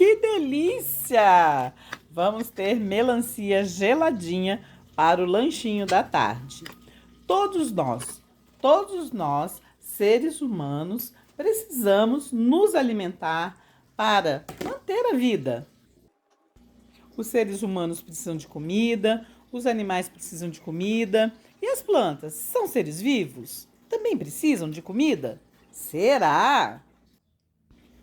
que delícia! Vamos ter melancia geladinha para o lanchinho da tarde. Todos nós, seres humanos, precisamos nos alimentar para manter a vida. Os seres humanos precisam de comida, os animais precisam de comida. E as plantas são seres vivos? Também precisam de comida? Será?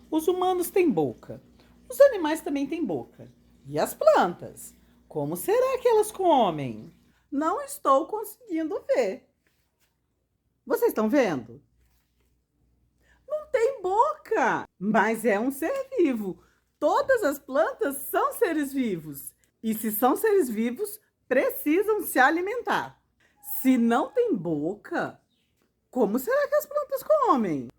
Os humanos têm boca. Os animais também têm boca. E as plantas? Como será que elas comem? Não estou conseguindo ver. Vocês estão vendo? Não tem boca, mas é um ser vivo. Todas as plantas são seres vivos. E se são seres vivos, precisam se alimentar. Se não tem boca, como será que as plantas comem?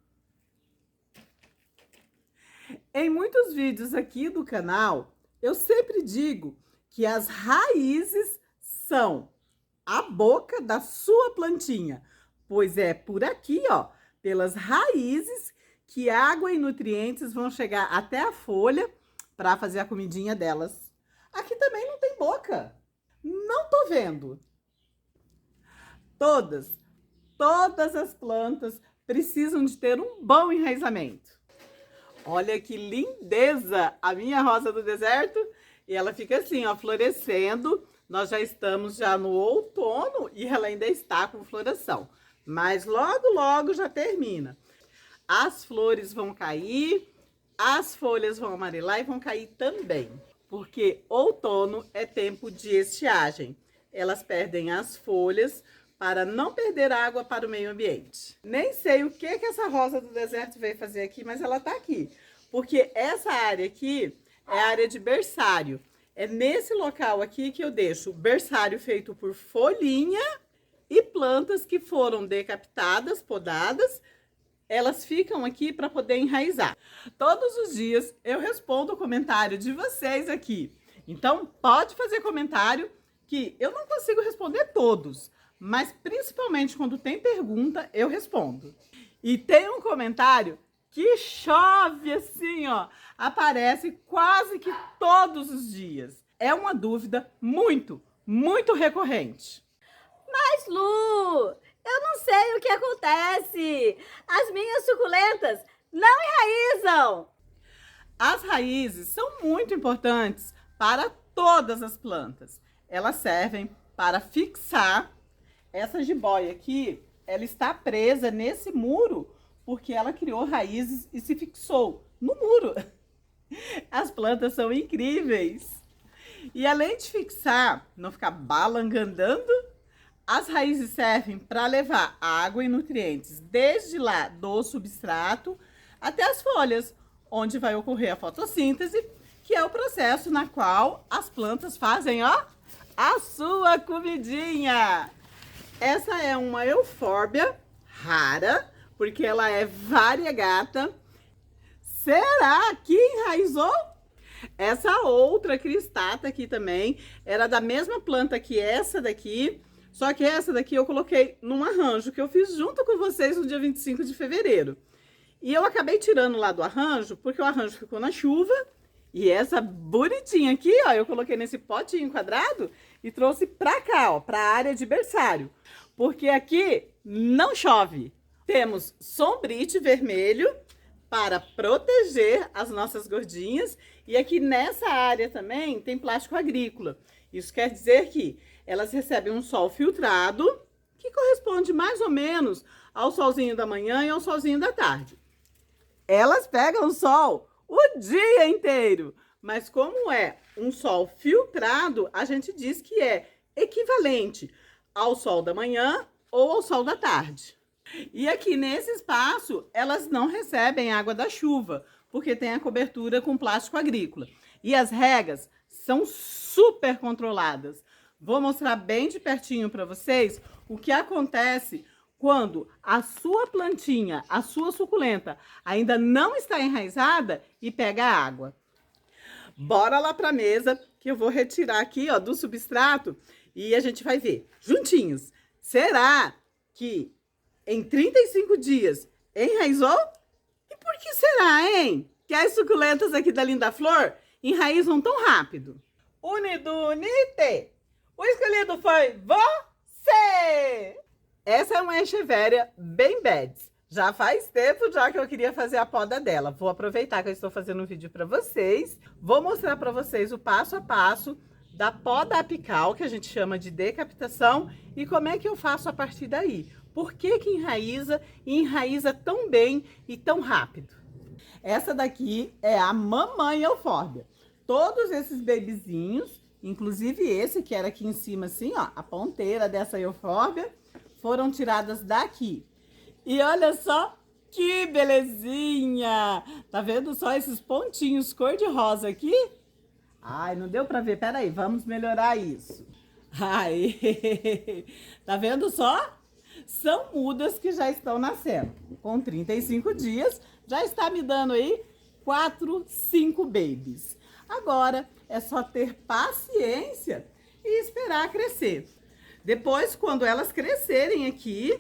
Em muitos vídeos aqui do canal, eu sempre digo que as raízes são a boca da sua plantinha, pois é por aqui, ó, pelas raízes que água e nutrientes vão chegar até a folha para fazer a comidinha delas. Aqui também não tem boca. Não tô vendo. Todas as plantas precisam de ter um bom enraizamento. Olha que lindeza a minha rosa do deserto. E ela fica assim, ó, florescendo. Nós já estamos no outono e ela ainda está com floração. Mas logo já termina. As flores vão cair, as folhas vão amarelar e vão cair também. Porque outono é tempo de estiagem. Elas perdem as folhas para não perder água para o meio ambiente. Nem sei o que essa rosa do deserto veio fazer aqui, mas ela tá aqui. Porque essa área aqui é a área de berçário. É nesse local aqui que eu deixo o berçário feito por folhinha e plantas que foram decapitadas, podadas. Elas ficam aqui para poder enraizar. Todos os dias eu respondo o comentário de vocês aqui. Então, pode fazer comentário que eu não consigo responder todos, mas principalmente quando tem pergunta, eu respondo. E tem um comentário que chove assim, ó, aparece quase que todos os dias. É uma dúvida muito recorrente. Mas, Lu, eu não sei o que acontece. As minhas suculentas não enraizam. As raízes são muito importantes para todas as plantas. Elas servem para fixar. Essa jiboia aqui, ela está presa nesse muro porque ela criou raízes e se fixou no muro. As plantas são incríveis. E além de fixar, não ficar balangandando, as raízes servem para levar água e nutrientes desde lá do substrato até as folhas, onde vai ocorrer a fotossíntese, que é o processo na qual as plantas fazem, ó, a sua comidinha. Essa é uma eufórbia rara, porque ela é variegata. Será que enraizou? Essa outra cristata aqui também era da mesma planta que essa daqui, só que essa daqui eu coloquei num arranjo que eu fiz junto com vocês no dia 25 de fevereiro. E eu acabei tirando lá do arranjo, porque o arranjo ficou na chuva. E essa bonitinha aqui, ó, eu coloquei nesse potinho quadrado e trouxe pra cá, ó, pra área de berçário. Porque aqui não chove. Temos sombrite vermelho para proteger as nossas gordinhas. E aqui nessa área também tem plástico agrícola. Isso quer dizer que elas recebem um sol filtrado, que corresponde mais ou menos ao solzinho da manhã e ao solzinho da tarde. Elas pegam sol o dia inteiro, mas como é um sol filtrado, a gente diz que é equivalente ao sol da manhã ou ao sol da tarde. E aqui nesse espaço, elas não recebem água da chuva, porque tem a cobertura com plástico agrícola. E as regas são super controladas. Vou mostrar bem de pertinho para vocês o que acontece quando a sua plantinha, a sua suculenta, ainda não está enraizada e pega água. Bora lá para a mesa, que eu vou retirar aqui, ó, do substrato e a gente vai ver juntinhos. Será que em 35 dias enraizou? E por que será, hein? que as suculentas aqui da Linda Flor enraizam tão rápido? Unidunite! O escolhido foi você! Essa é uma Echeveria bem beds. Já faz tempo já que eu queria fazer a poda dela. Vou aproveitar que eu estou fazendo um vídeo para vocês. Vou mostrar para vocês o passo a passo da poda apical, que a gente chama de decapitação, e como é que eu faço a partir daí. Por que que enraiza e enraiza tão bem e tão rápido? Essa daqui é a mamãe eufórbia. Todos esses bebezinhos, inclusive esse que era aqui em cima assim, ó, a ponteira dessa eufórbia, foram tiradas daqui. E olha só que belezinha! Tá vendo só esses pontinhos cor-de-rosa aqui? Ai, não deu pra ver. Peraí, vamos melhorar isso. Ai, tá vendo só? São mudas que já estão nascendo. Com 35 dias, já está me dando aí 4, 5 babies. Agora, é só ter paciência e esperar crescer. Depois, quando elas crescerem aqui,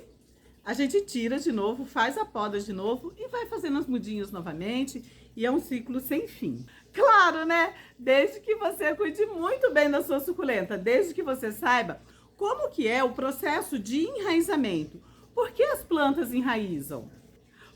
a gente tira de novo, faz a poda de novo e vai fazendo as mudinhas novamente. E é um ciclo sem fim. Claro, né? Desde que você cuide muito bem da sua suculenta, desde que você saiba como que é o processo de enraizamento. Por que as plantas enraizam?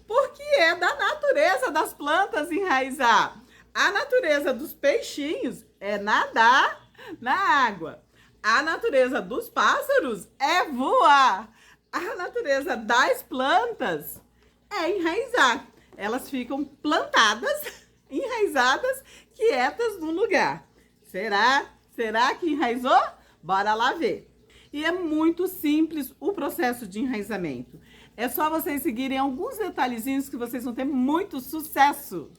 Porque é da natureza das plantas enraizar. A natureza dos peixinhos é nadar na água. A natureza dos pássaros é voar. A natureza das plantas é enraizar. Elas ficam plantadas, enraizadas, quietas no lugar. Será? Será que enraizou? Bora lá ver. E é muito simples o processo de enraizamento. É só vocês seguirem alguns detalhezinhos que vocês vão ter muito sucesso.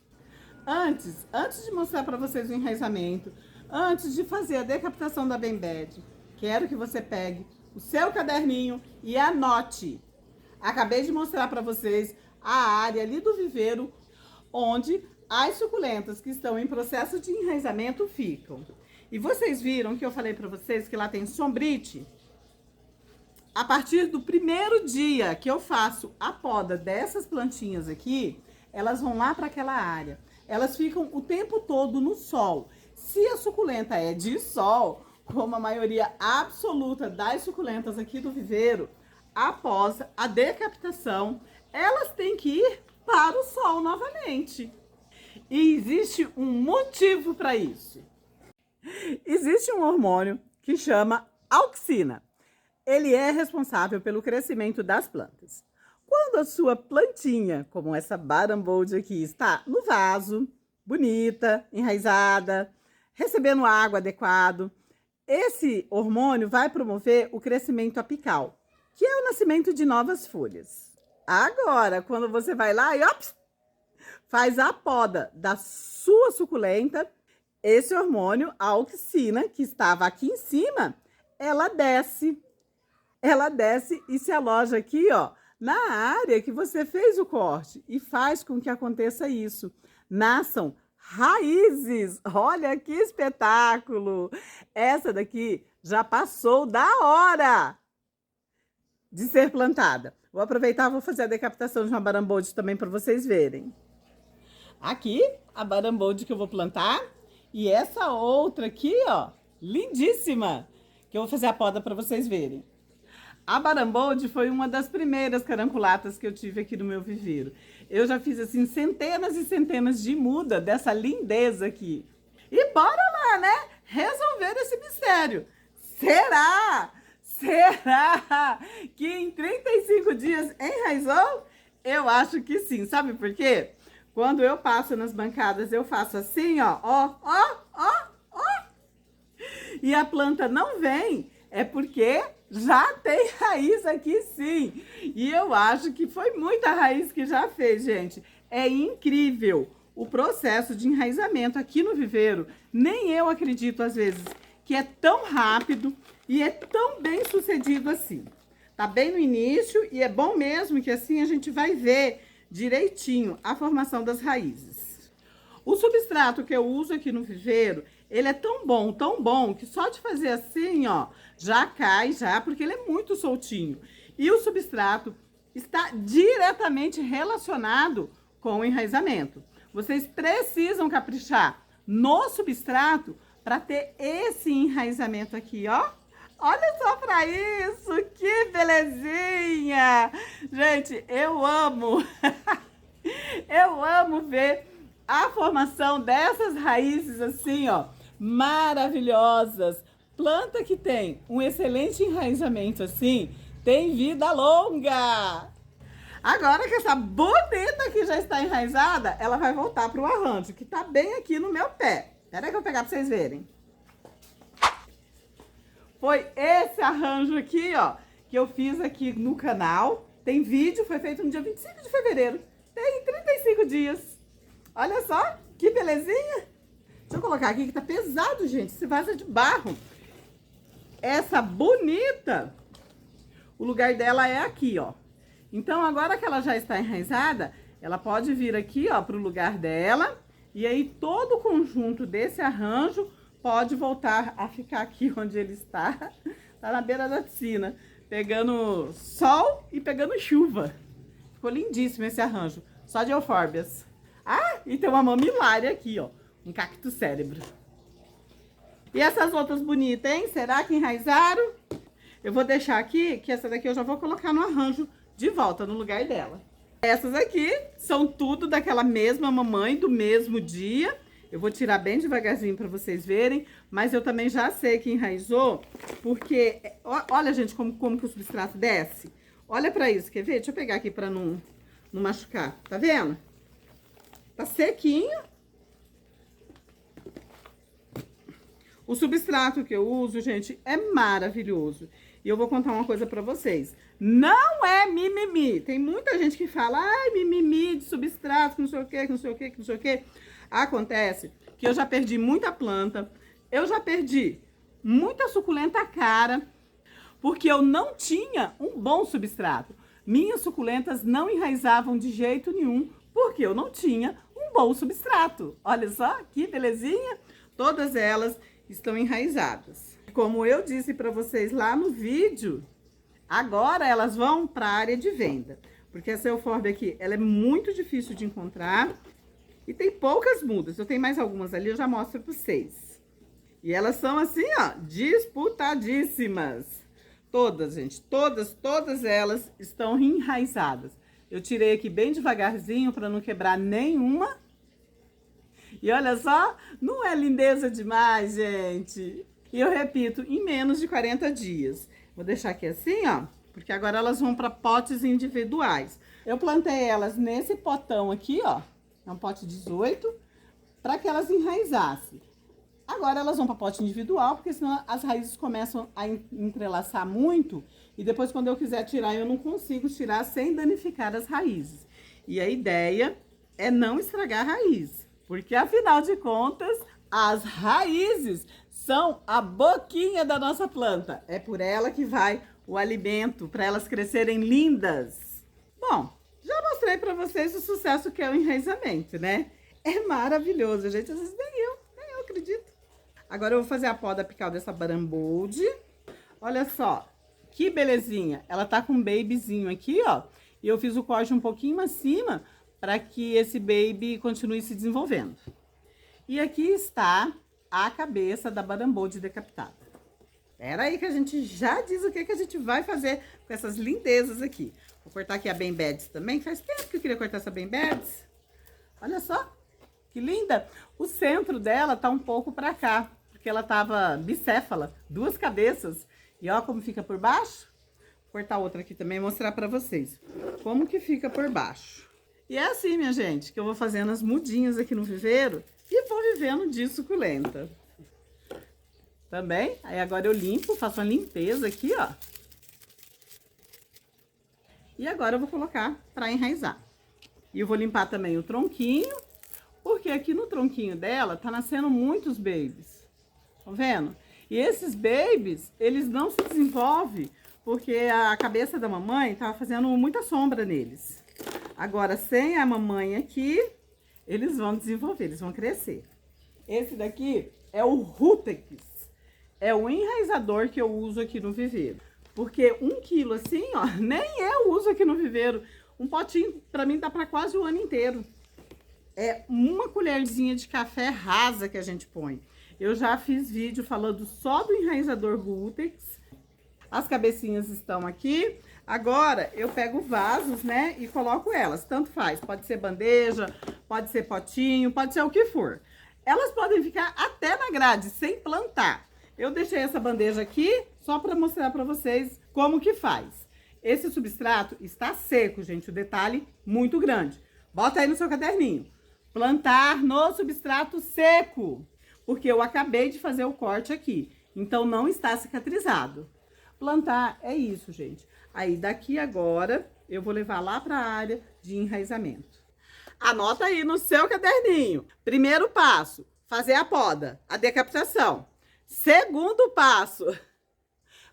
Antes de mostrar para vocês o enraizamento, antes de fazer a decapitação da Bembed, quero que você pegue o seu caderninho e anote. Acabei de mostrar para vocês a área ali do viveiro onde as suculentas que estão em processo de enraizamento ficam. E vocês viram que eu falei para vocês que lá tem sombrite? A partir do primeiro dia que eu faço a poda dessas plantinhas aqui, elas vão lá para aquela área. Elas ficam o tempo todo no sol. Se a suculenta é de sol, como a maioria absoluta das suculentas aqui do viveiro, após a decapitação, elas têm que ir para o sol novamente. E existe um motivo para isso. Existe um hormônio que chama auxina. Ele é responsável pelo crescimento das plantas. Quando a sua plantinha, como essa Barambold aqui, está no vaso, bonita, enraizada, recebendo água adequada, esse hormônio vai promover o crescimento apical, que é o nascimento de novas folhas. Agora, quando você vai lá e ops, faz a poda da sua suculenta, esse hormônio, a auxina, que estava aqui em cima, ela desce e se aloja aqui, ó, na área que você fez o corte e faz com que aconteça isso. Nasçam raízes. Olha que espetáculo! Essa daqui já passou da hora de ser plantada. Vou aproveitar e vou fazer a decapitação de uma Barambold também para vocês verem. Aqui, a Barambold que eu vou plantar. E essa outra aqui, ó, lindíssima, que eu vou fazer a poda para vocês verem. A Barambold foi uma das primeiras caranculatas que eu tive aqui no meu viveiro. Eu já fiz, assim, centenas e centenas de muda dessa lindeza aqui. E bora lá, né? Resolver esse mistério. Será que em 35 dias enraizou? Eu acho que sim. Sabe por quê? Quando eu passo nas bancadas, eu faço assim, ó, ó, ó, ó, ó. E a planta não vem, é porque já tem raiz aqui sim. E eu acho que foi muita raiz que já fez, gente. É incrível o processo de enraizamento aqui no viveiro. Nem eu acredito, às vezes, que é tão rápido e é tão bem sucedido assim. Tá bem no início e é bom mesmo que assim a gente vai ver direitinho a formação das raízes. O substrato que eu uso aqui no viveiro, ele é tão bom, que só de fazer assim, ó, já cai já, porque ele é muito soltinho. E o substrato está diretamente relacionado com o enraizamento. vocês precisam caprichar no substrato para ter esse enraizamento aqui, ó. Olha só para isso, que belezinha! Gente, eu amo, eu amo ver a formação dessas raízes assim, ó, maravilhosas. Planta que tem um excelente enraizamento assim, tem vida longa. Agora que essa bonita aqui já está enraizada, ela vai voltar para o arranjo, que tá bem aqui no meu pé. Espera aí que eu vou pegar para vocês verem. Foi esse arranjo aqui, ó, que eu fiz aqui no canal. Tem vídeo, foi feito no dia 25 de fevereiro. Tem 35 dias. Olha só, que belezinha. Deixa eu colocar aqui que tá pesado, gente. Esse vaso é de barro. Essa bonita, o lugar dela é aqui, ó. Então, agora que ela já está enraizada, ela pode vir aqui, ó, pro lugar dela. E aí, todo o conjunto desse arranjo pode voltar a ficar aqui onde ele está. Tá na beira da piscina, pegando sol e pegando chuva. Ficou lindíssimo esse arranjo, só de eufórbias. Ah, e tem uma mamilária aqui, ó, um cacto cérebro. E essas outras bonitas, hein? Será que enraizaram? Eu vou deixar aqui, que essa daqui eu já vou colocar no arranjo de volta, no lugar dela. Essas aqui são tudo daquela mesma mamãe, do mesmo dia. Eu vou tirar bem devagarzinho para vocês verem, mas eu também já sei que enraizou, porque, olha, gente, como que o substrato desce. Olha para isso, quer ver? Deixa eu pegar aqui para não machucar, tá vendo? Tá sequinho. O substrato que eu uso, gente, é maravilhoso. E eu vou contar uma coisa para vocês. Não é mimimi. Tem muita gente que fala, ai, mimimi de substrato, que não sei o quê, que não sei o quê, que não sei o quê. Acontece que eu já perdi muita planta, eu já perdi muita suculenta cara, porque eu não tinha um bom substrato. Minhas suculentas não enraizavam de jeito nenhum, porque eu não tinha um bom substrato. Olha só que belezinha! Todas elas estão enraizadas. Como eu disse para vocês lá no vídeo, agora elas vão para a área de venda, porque essa eufórbia aqui, ela é muito difícil de encontrar. E tem poucas mudas, eu tenho mais algumas ali, eu já mostro pra vocês. E elas são assim, ó, disputadíssimas. Todas, gente, todas elas estão enraizadas. Eu tirei aqui bem devagarzinho para não quebrar nenhuma. E olha só, não é lindeza demais, gente? E eu repito, em menos de 40 dias. Vou deixar aqui assim, ó, porque agora elas vão para potes individuais. Eu plantei elas nesse potão aqui, ó. É um pote 18, para que elas enraizassem. Agora elas vão para pote individual, porque senão as raízes começam a entrelaçar muito. E depois, quando eu quiser tirar, eu não consigo tirar sem danificar as raízes. E a ideia é não estragar a raiz. Porque, afinal de contas, as raízes são a boquinha da nossa planta. É por ela que vai o alimento, para elas crescerem lindas. Bom, já mostrei para vocês o sucesso que é o enraizamento, né? É maravilhoso, gente. Às vezes nem eu acredito. Agora eu vou fazer a poda apical dessa barambold. Olha só, que belezinha. Ela tá com um babyzinho aqui, ó. E eu fiz o corte um pouquinho acima para que esse baby continue se desenvolvendo. E aqui está a cabeça da barambold decapitada. Espera aí que a gente já diz o que a gente vai fazer com essas lindezas aqui. Vou cortar aqui a Bem Beds também, faz tempo que eu queria cortar essa Bem Beds. Olha só, que linda. O centro dela tá um pouco pra cá, porque ela tava bicéfala, duas cabeças. E ó como fica por baixo. Vou cortar outra aqui também e mostrar pra vocês como que fica por baixo. E é assim, minha gente, que eu vou fazendo as mudinhas aqui no viveiro e vou vivendo de suculenta. Também, aí agora eu limpo, faço uma limpeza aqui, ó. E agora eu vou colocar para enraizar. E eu vou limpar também o tronquinho, porque aqui no tronquinho dela tá nascendo muitos babies. Estão vendo? E esses babies, eles não se desenvolvem porque a cabeça da mamãe tava fazendo muita sombra neles. Agora, sem a mamãe aqui, eles vão desenvolver, eles vão crescer. Esse daqui é o Rutex. É o enraizador que eu uso aqui no viveiro. Porque 1 quilo assim, ó, nem eu uso aqui no viveiro. Um potinho, pra mim, dá pra quase o ano inteiro. É uma colherzinha de café rasa que a gente põe. Eu já fiz vídeo falando só do enraizador Rootex. As cabecinhas estão aqui. Agora, eu pego vasos, né, e coloco elas. Tanto faz, pode ser bandeja, pode ser potinho, pode ser o que for. Elas podem ficar até na grade, sem plantar. Eu deixei essa bandeja aqui, só para mostrar para vocês como que faz. Esse substrato está seco, gente, o detalhe muito grande. Bota aí no seu caderninho. Plantar no substrato seco, porque eu acabei de fazer o corte aqui, então não está cicatrizado. Plantar é isso, gente. Aí daqui agora eu vou levar lá para a área de enraizamento. Anota aí no seu caderninho. Primeiro passo, fazer a poda, a decapitação. Segundo passo,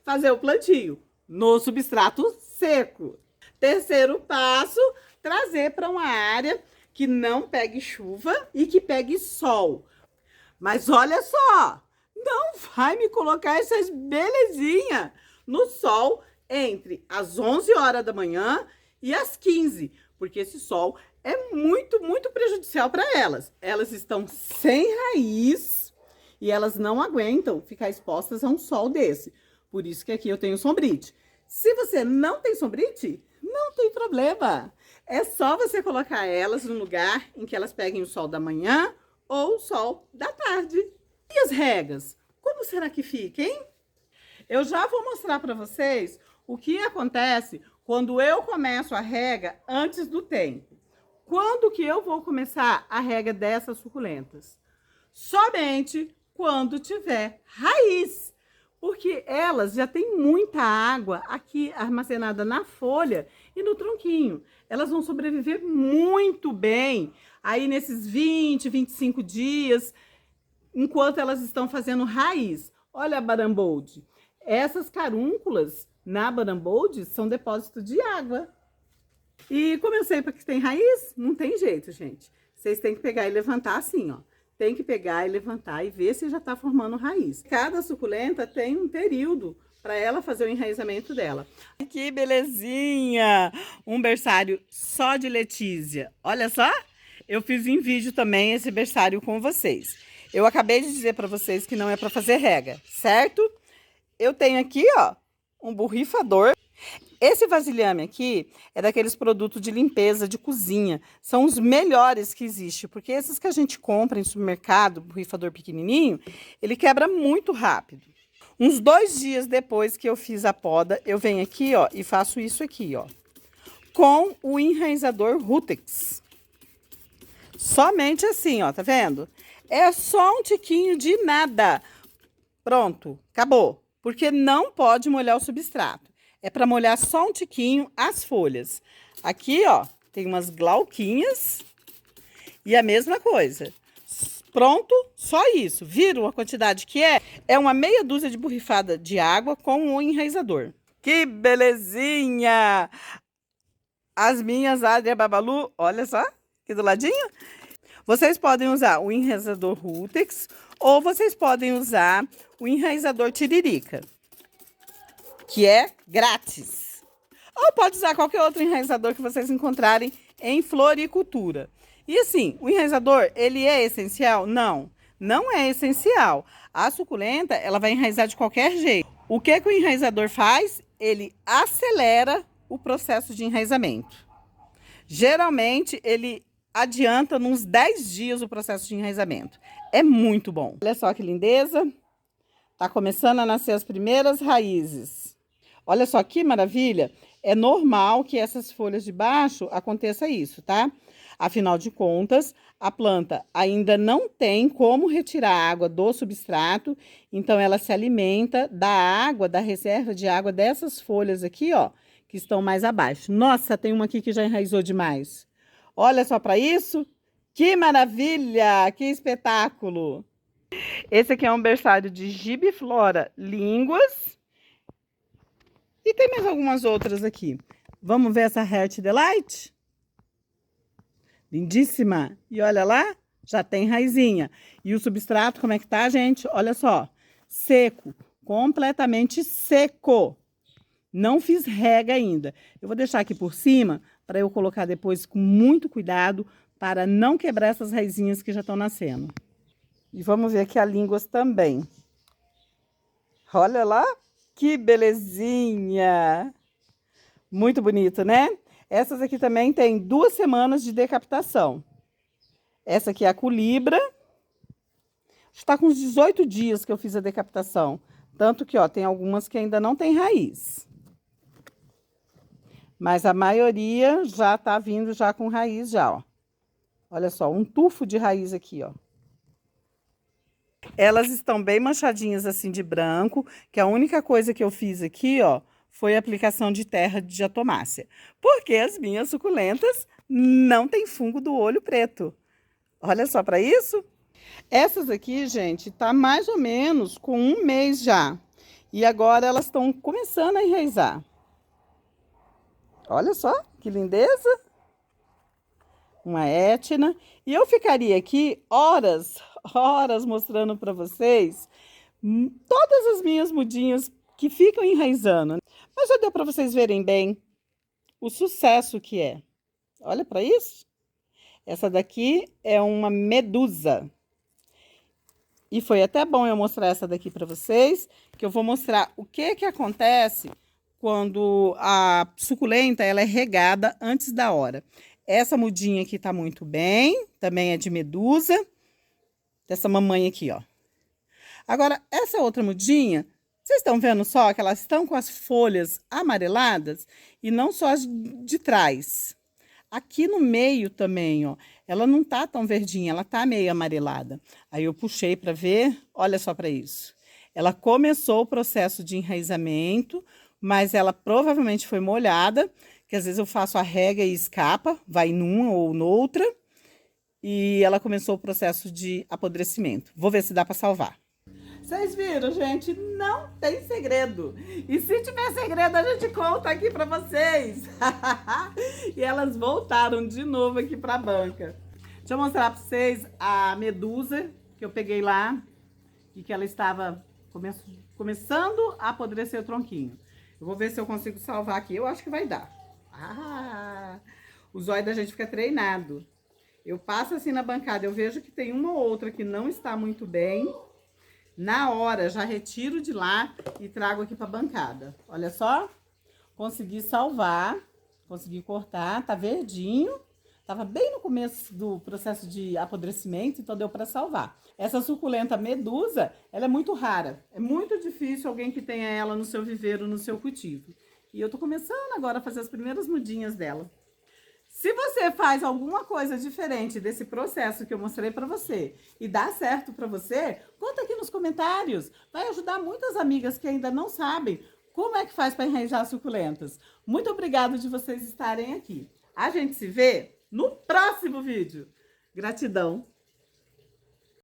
fazer o plantio no substrato seco. Terceiro passo, trazer para uma área que não pegue chuva e que pegue sol. Mas olha só, não vai me colocar essas belezinhas no sol entre as 11 horas da manhã e as 15, porque esse sol é muito prejudicial para elas. Elas estão sem raiz e elas não aguentam ficar expostas a um sol desse. Por isso que aqui eu tenho sombrite. Se você não tem sombrite, não tem problema. É só você colocar elas no lugar em que elas peguem o sol da manhã ou o sol da tarde. E as regas? Como será que fica, hein? Eu já vou mostrar para vocês o que acontece quando eu começo a rega antes do tempo. Quando que eu vou começar a rega dessas suculentas? Somente quando tiver raiz. Porque elas já têm muita água aqui armazenada na folha e no tronquinho. Elas vão sobreviver muito bem aí nesses 20, 25 dias, enquanto elas estão fazendo raiz. Olha a barambolde. Essas carúnculas na barambolde são depósito de água. E como eu sei para que tem raiz, não tem jeito, gente. Vocês têm que pegar e levantar assim, ó. Tem que pegar e levantar e ver se já está formando raiz. Cada suculenta tem um período para ela fazer o enraizamento dela. Que belezinha! Um berçário só de Letícia. Olha só, eu fiz em vídeo também esse berçário com vocês. Eu acabei de dizer para vocês que não é para fazer rega, certo? Eu tenho aqui, ó, um borrifador. Esse vasilhame aqui é daqueles produtos de limpeza de cozinha. São os melhores que existem, porque esses que a gente compra em supermercado, borrifador pequenininho, ele quebra muito rápido. Uns 2 dias depois que eu fiz a poda, eu venho aqui, ó, e faço isso aqui, ó, com o enraizador Rootex. Somente assim, ó, tá vendo? É só um tiquinho de nada. Pronto, acabou. Porque não pode molhar o substrato. É para molhar só um tiquinho as folhas. Aqui, ó, tem umas glauquinhas e a mesma coisa. Pronto, só isso. Viram a quantidade que é? É uma meia dúzia de borrifada de água com o enraizador. Que belezinha! As minhas Adria Babalu, olha só, aqui do ladinho. Vocês podem usar o enraizador Rootex ou vocês podem usar o enraizador Tiririca, que é grátis. Ou pode usar qualquer outro enraizador que vocês encontrarem em floricultura. E assim, o enraizador, ele é essencial? Não, não é essencial. A suculenta, ela vai enraizar de qualquer jeito. O que o enraizador faz? Ele acelera o processo de enraizamento. Geralmente, ele adianta uns 10 dias o processo de enraizamento. É muito bom. Olha só que lindeza. Tá começando a nascer as primeiras raízes. Olha só que maravilha. É normal que essas folhas de baixo aconteça isso, tá? Afinal de contas, a planta ainda não tem como retirar a água do substrato, então ela se alimenta da água, da reserva de água dessas folhas aqui, ó, que estão mais abaixo. Nossa, tem uma aqui que já enraizou demais. Olha só para isso. Que maravilha! Que espetáculo! Esse aqui é um berçário de gibiflora línguas. E tem mais algumas outras aqui. Vamos ver essa Heart Delight? Lindíssima! E olha lá, já tem raizinha. E o substrato, como é que tá, gente? Olha só, seco, completamente seco. Não fiz rega ainda. Eu vou deixar aqui por cima para eu colocar depois com muito cuidado para não quebrar essas raizinhas que já estão nascendo. E vamos ver aqui a línguas também. Olha lá, que belezinha! Muito bonito, né? Essas aqui também tem 2 semanas de decapitação. Essa aqui é a culibra. Está com uns 18 dias que eu fiz a decapitação. Tanto que, ó, tem algumas que ainda não tem raiz. Mas a maioria já tá vindo já com raiz já, ó. Olha só, um tufo de raiz aqui, ó. Elas estão bem manchadinhas assim de branco, que a única coisa que eu fiz aqui, ó, foi a aplicação de terra de diatomácea. Porque as minhas suculentas não tem fungo do olho preto. Olha só para isso. Essas aqui, gente, tá mais ou menos com 1 mês já. E agora elas estão começando a enraizar. Olha só, que lindeza. Uma Etna. E eu ficaria aqui horas mostrando para vocês todas as minhas mudinhas que ficam enraizando. Mas já deu para vocês verem bem o sucesso que é. Olha para isso. Essa daqui é uma medusa. E foi até bom eu mostrar essa daqui para vocês, que eu vou mostrar o que acontece quando a suculenta ela é regada antes da hora. Essa mudinha aqui tá muito bem, também é de medusa, dessa mamãe aqui, ó. Agora, essa outra mudinha, vocês estão vendo só que elas estão com as folhas amareladas e não só as de trás. Aqui no meio também, ó, ela não tá tão verdinha, ela tá meio amarelada. Aí eu puxei para ver, olha só para isso. Ela começou o processo de enraizamento, mas ela provavelmente foi molhada, que às vezes eu faço a rega e escapa, vai numa ou noutra, e ela começou o processo de apodrecimento. Vou ver se dá para salvar. Vocês viram, gente? Não tem segredo. E se tiver segredo, a gente conta aqui pra vocês. E elas voltaram de novo aqui pra banca. Deixa eu mostrar pra vocês a medusa que eu peguei lá e que ela estava começando a apodrecer o tronquinho. Eu vou ver se eu consigo salvar aqui. Eu acho que vai dar. O zóio da gente fica treinado. Eu passo assim na bancada, eu vejo que tem uma ou outra que não está muito bem. Na hora, já retiro de lá e trago aqui para a bancada. Olha só, consegui salvar, consegui cortar, tá verdinho. Tava bem no começo do processo de apodrecimento, então deu para salvar. Essa suculenta medusa, ela é muito rara. É muito difícil alguém que tenha ela no seu viveiro, no seu cultivo. E eu tô começando agora a fazer as primeiras mudinhas dela. Se você faz alguma coisa diferente desse processo que eu mostrei para você e dá certo para você, conta aqui nos comentários. Vai ajudar muitas amigas que ainda não sabem como é que faz para enraizar suculentas. Muito obrigada de vocês estarem aqui. A gente se vê no próximo vídeo. Gratidão!